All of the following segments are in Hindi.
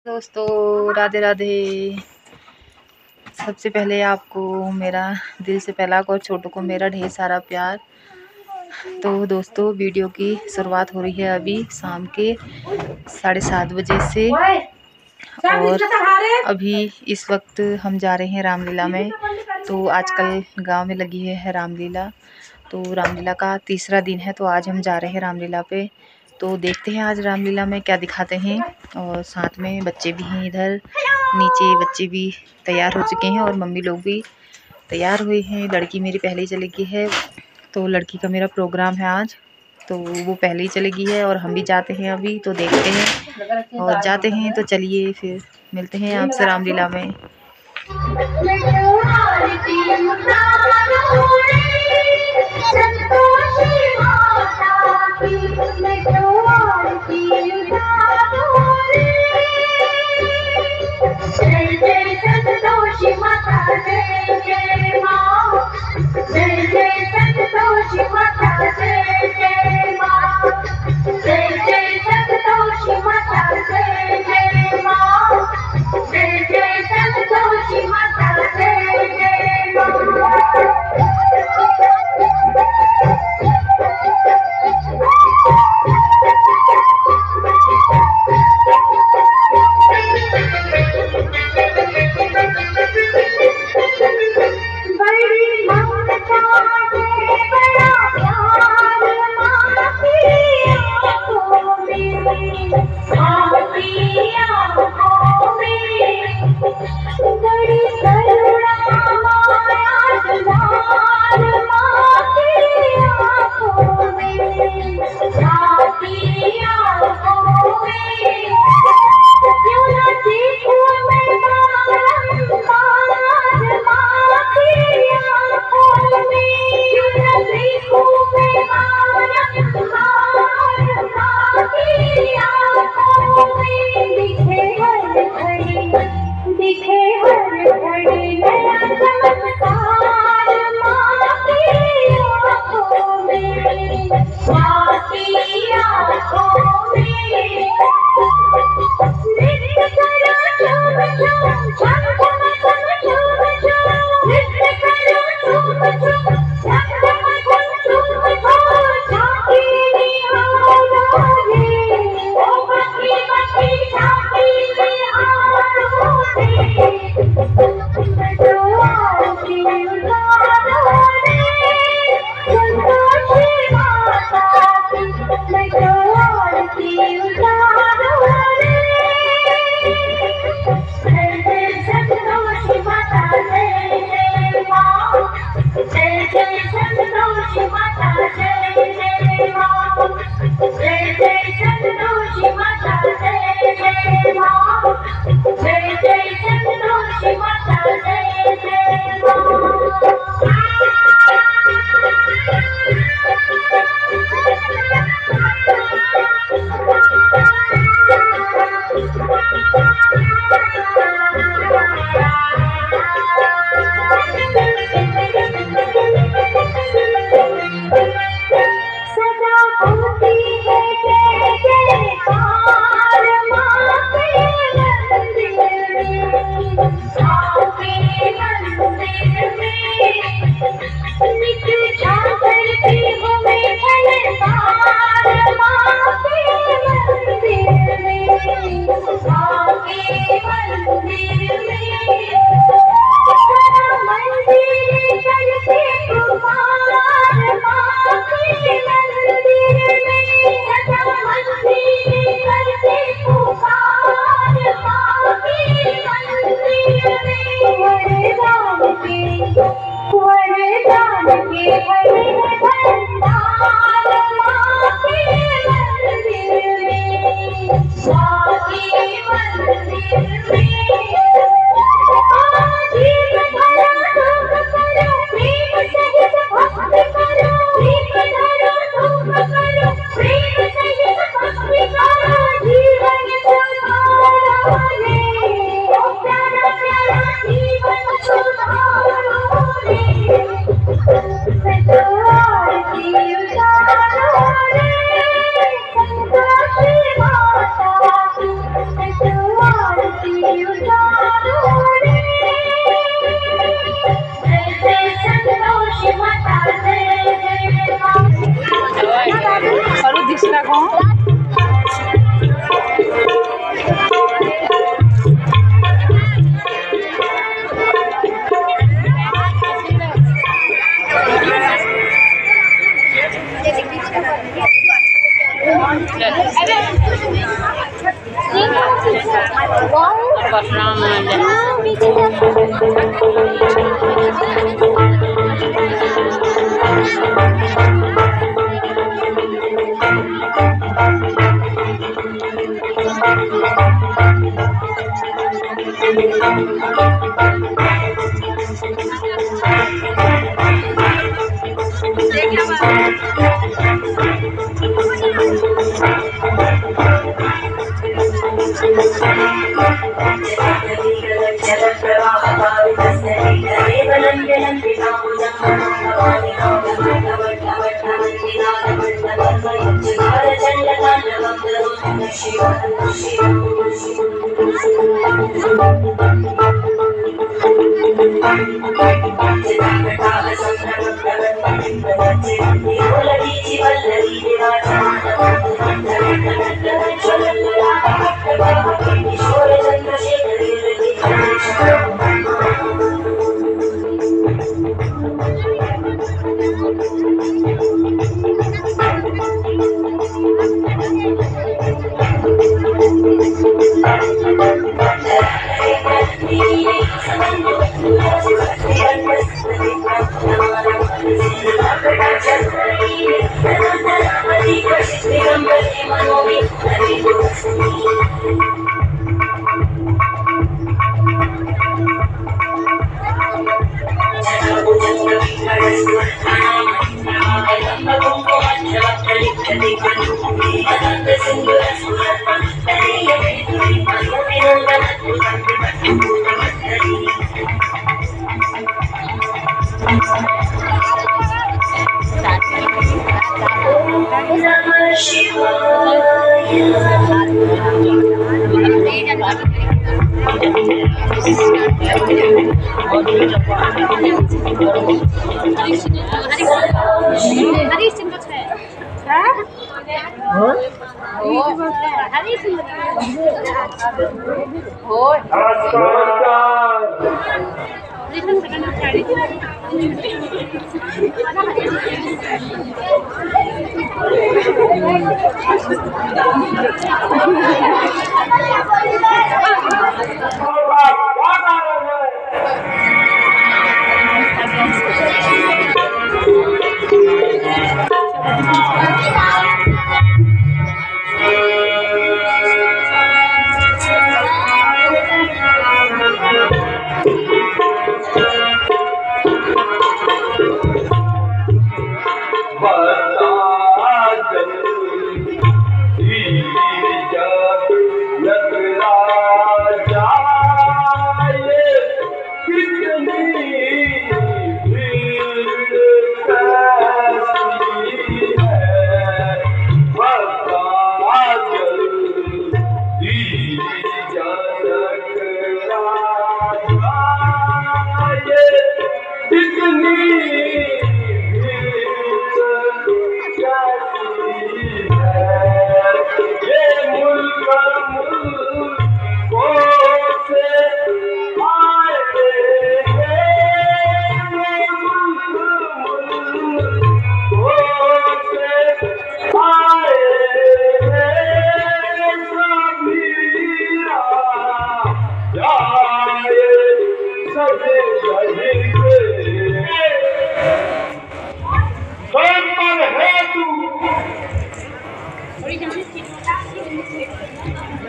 दोस्तों राधे राधे। सबसे पहले आपको मेरा दिल से पहला और छोटू को मेरा ढेर सारा प्यार। तो दोस्तों वीडियो की शुरुआत हो रही है अभी शाम के 7:30 बजे से, और अभी इस वक्त हम जा रहे हैं रामलीला में। तो आजकल गांव में लगी है रामलीला, तो रामलीला का तीसरा दिन है, तो आज हम जा रहे हैं रामलीला पे। तो देखते हैं आज रामलीला में क्या दिखाते हैं। और साथ में बच्चे भी हैं, इधर नीचे बच्चे भी तैयार हो चुके हैं और मम्मी लोग भी तैयार हुए हैं। लड़की मेरी पहले ही चली गई है, तो लड़की का मेरा प्रोग्राम है आज, तो वो पहले ही चली गई है और हम भी जाते हैं अभी। तो देखते हैं और जाते हैं, तो चलिए फिर मिलते हैं आपसे रामलीला में।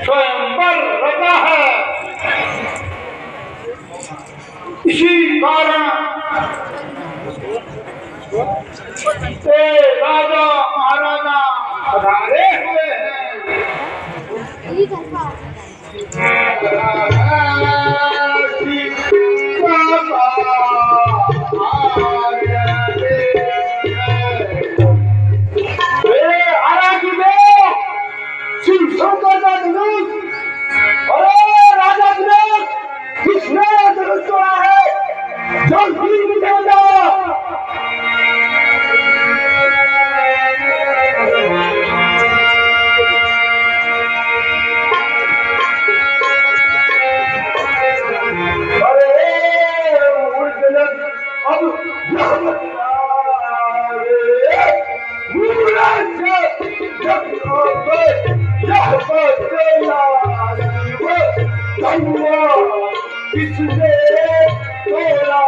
स्वयंवर रचा है। इसी कारण राजा महाराजा पधारे हुए हैं। किसने तोड़ा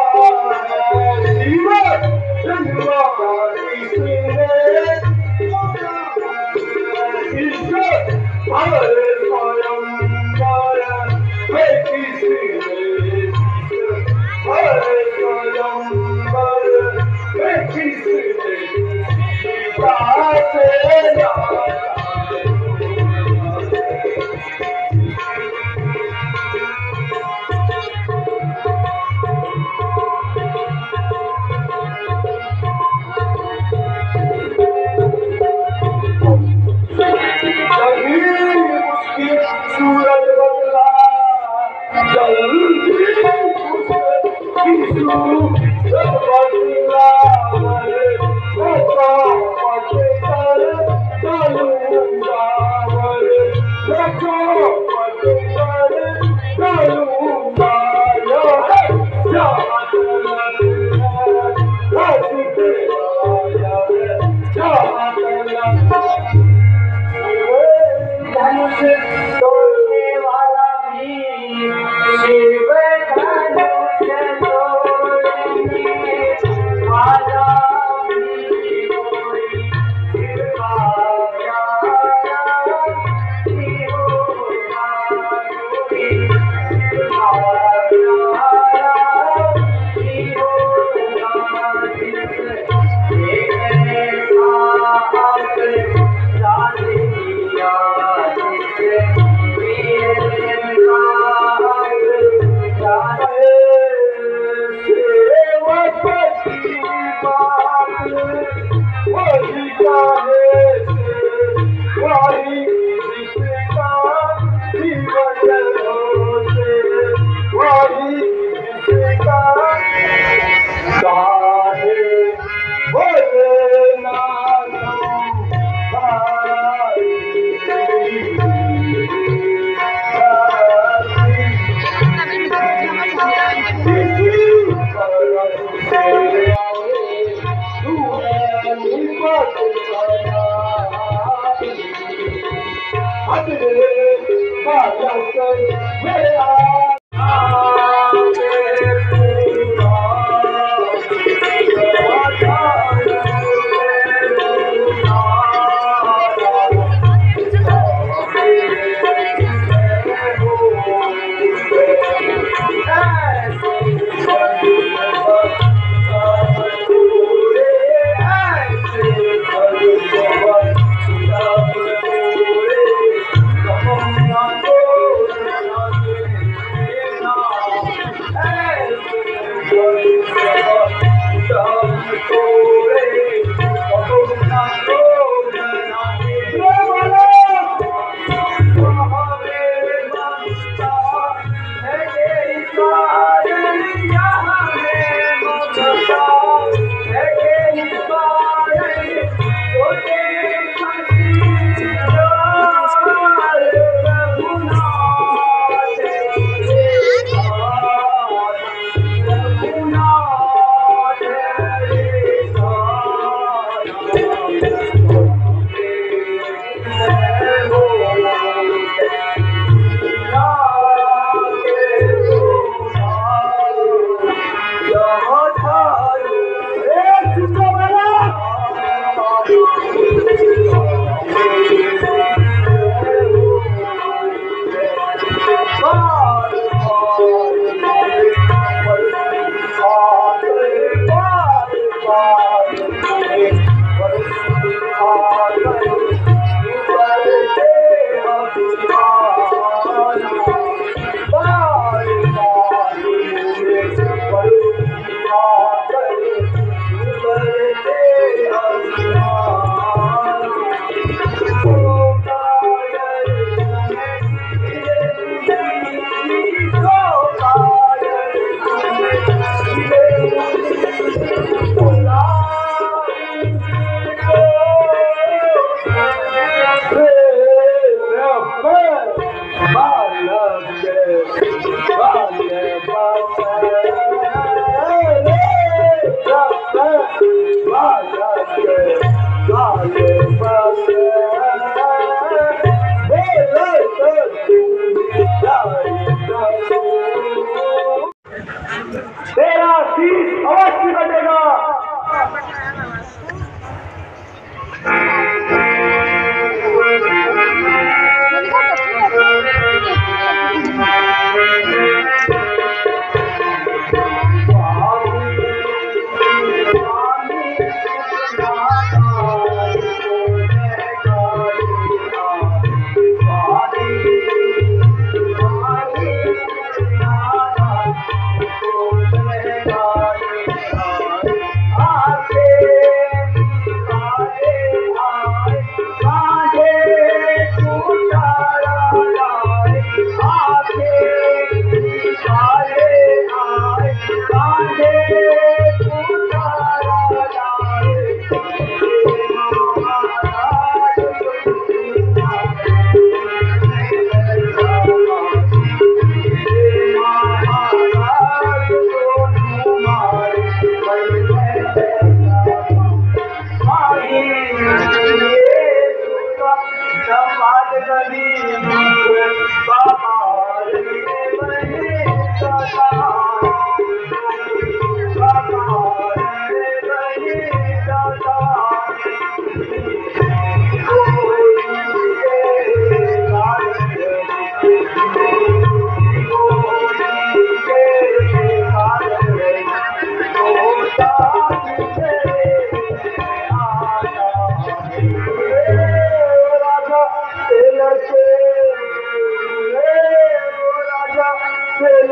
शिव जन्मा किसने ईश्वर हरे स्वयंवर है किसने हरे स्वयंवर है किसने सीता से सूरज बदला जल्दी सूरज बदला पटे कर डालूंगा पटे कर डालूंगा तोड़ने वाला भी शिव धनुष तोड़ने वाला भी कोई शिवाया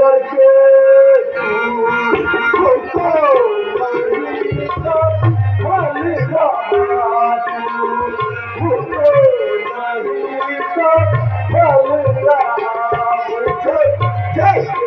करके तू नहीं संभलेगा मुझे नहीं संभलेगा मुझे जैसे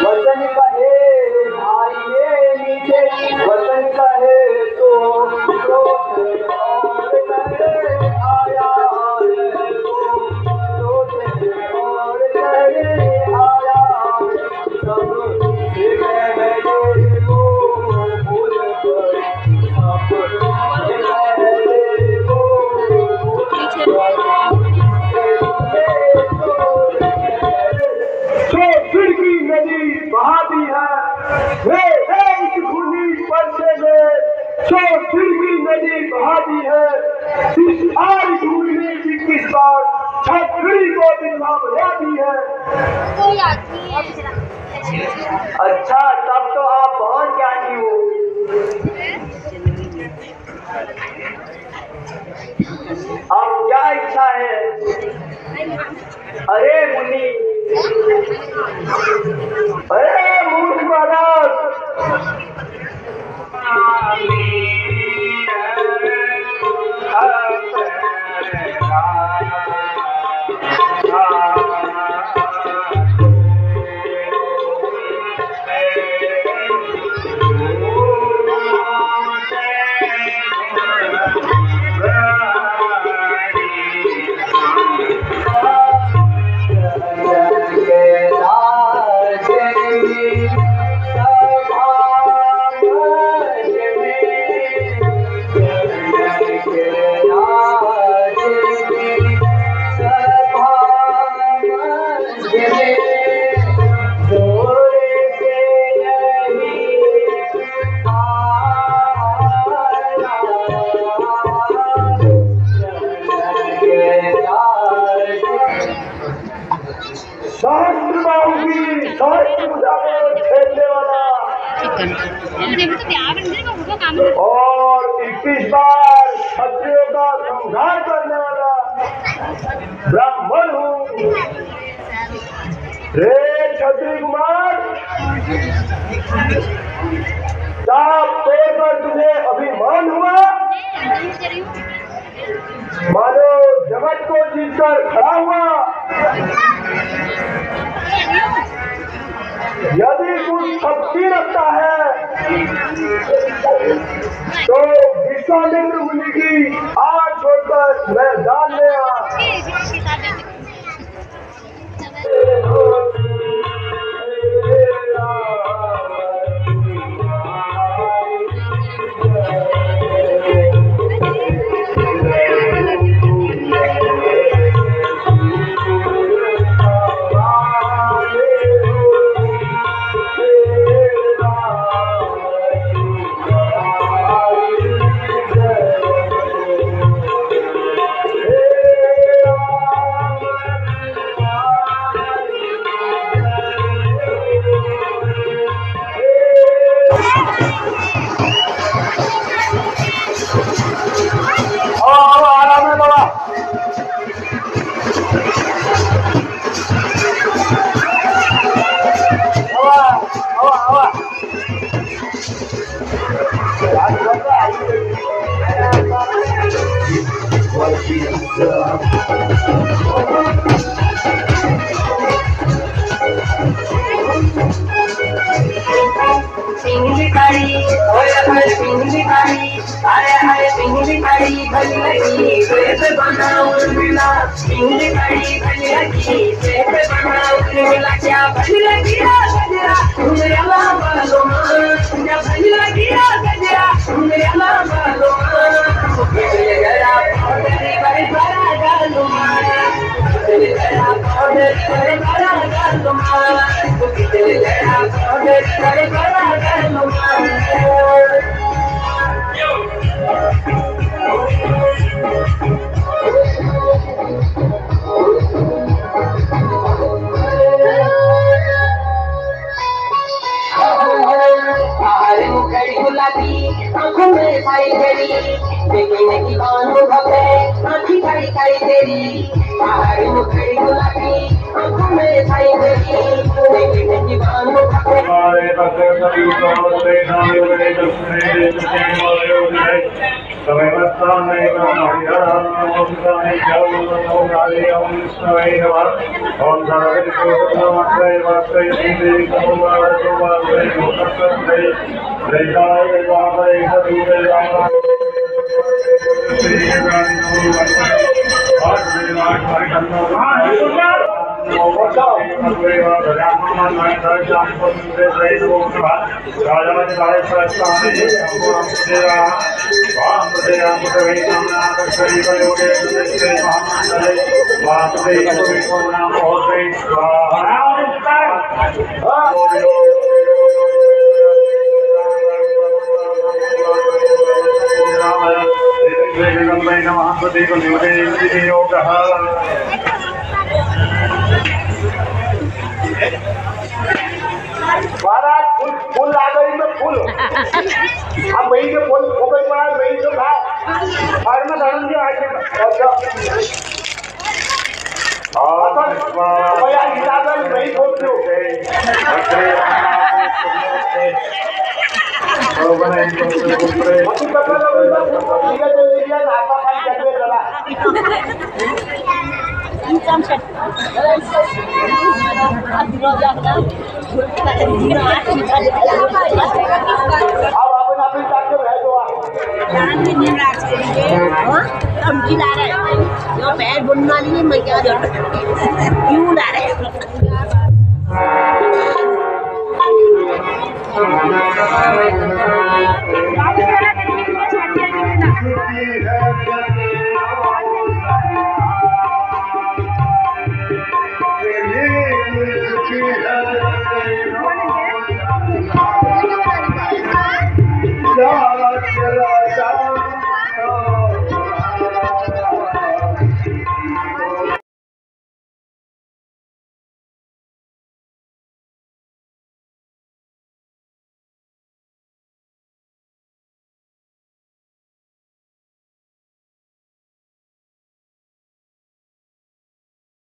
वतन कहे भाई नीचे वतन कहे तो आया नदी बहाती है वे इस खूनी परसे में जो फिरकी नदी बहाती है इस आग ढूंढने की किस बार छतरी को दिखा बनाती है। अच्छा तब तो आप बहुत ज्ञानी हो। अब क्या इच्छा है? अरे मुनि अरे मूर्ख बालक और 21 बार क्षत्रियों का संहार करने वाला ब्राह्मण हूँ। रे क्षत्रिय कुमार चाप तोड़ पर तुझे अभिमान हुआ? मानो जगत को जीतकर खड़ा हुआ। यदि कुछ शक्ति रखता है तो विश्वामित्र मुनि की आग छोड़कर मैदान में आ। पिंगली काली पिंगली काली अरे हरे पिंगली काली भली लगी सेब बनाओ मिला पिंगली काली भली लगी सेब बनाओ मिला क्या भली लगी गजरा मेरे अल्लाह बालो क्या भली लगी गजरा मेरे अल्लाह बालो मेरे गला तेरी बड़ी बड़ा गालो तेरे गला तेरे बड़ा गालो तेरे गला तेरे बड़ा गालो हरी मुखड़ी गुलाबी आंखों में छाई गई देखने की बानों हमारे भक्त सभी सोते नाम योग दक्षिणे देवते समय मस्ता नहीं हरिहरा नमस्ता नहीं जल नमोगारी ओम विष्णवे नमः ओम सर्वज्ञ नमस्ते वास्ते देवी नमोगार नमस्ते नमस्ते जयकाय जयकाय सदुरे राम श्री राम नमो और विराट हरिकन्नो महाराज फूल ला गई तो फूल अब वही के फूल फोकस पड़ा वही तो था और मैं धर्म के और भैया हिसाब से वही फूल क्यों